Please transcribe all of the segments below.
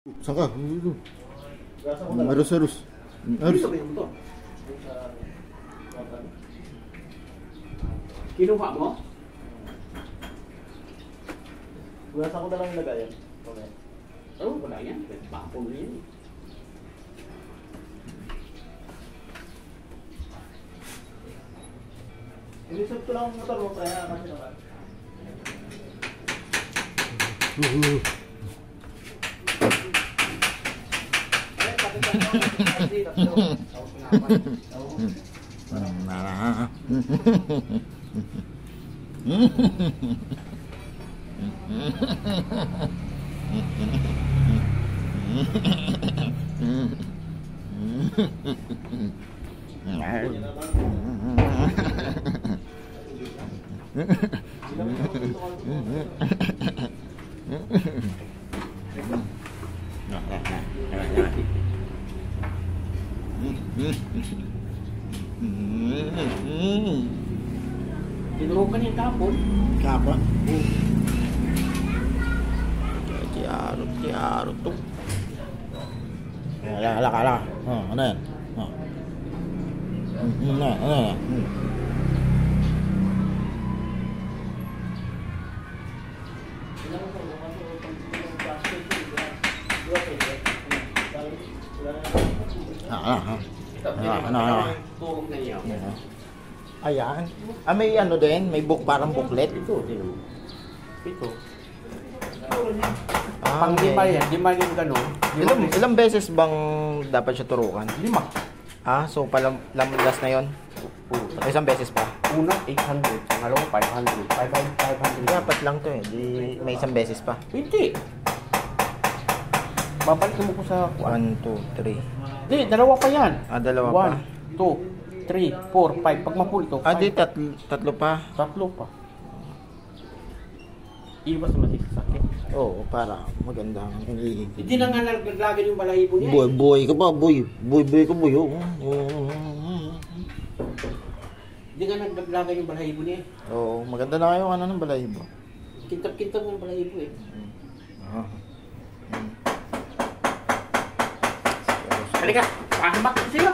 Saan ka? Arus. Kinuha mo? Saan ko na lang ilagay yan? Okay. Oo, wala yan. Bakol yan. Inisip ko lang ang motor mo, kaya kasi naman. Tinurukan yung kapon. Kapon? Tiarot to. Ala. Ano yan? Ano yan? Ano? Turok na niya. Ayan. May ano din? May parang booklet? Ito. Ito. Ah, Pang lima yan. Lima yung gano'n. Ilang beses bang dapat siya turukan? 5. Ah, so last na yon. Isang beses pa. Una, 800. Pangalawa, 500. 500. Dapat lang to eh. Di, may isang beses pa. Hindi. Babalik mo ko sa... 1, 2, 3. Hindi, dalawa pa yan. Ah, dalawa pa. 1, 2, 3, 4, 5. Pag mapul ito, 5. Ah, di tatlo pa. Tatlo pa. Iwas naman sakit. Oo, para maganda ang hinihingi. Hindi na nga naglagan yung balahibo niya. Boy ka ba? Boy ka boy. Hindi nga naglagan yung balahibo niya. Oo, maganda na kayo ano ng balahibo. Kintab-kintab ng balahibo eh. Halika, pahamak ko sila.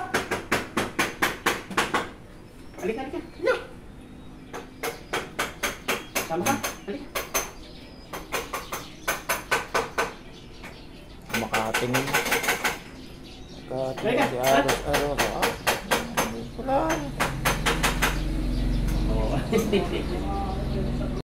Halika. No. Sama ka, halika. Makatingin. Halika, Si Aros. Wala. Oo.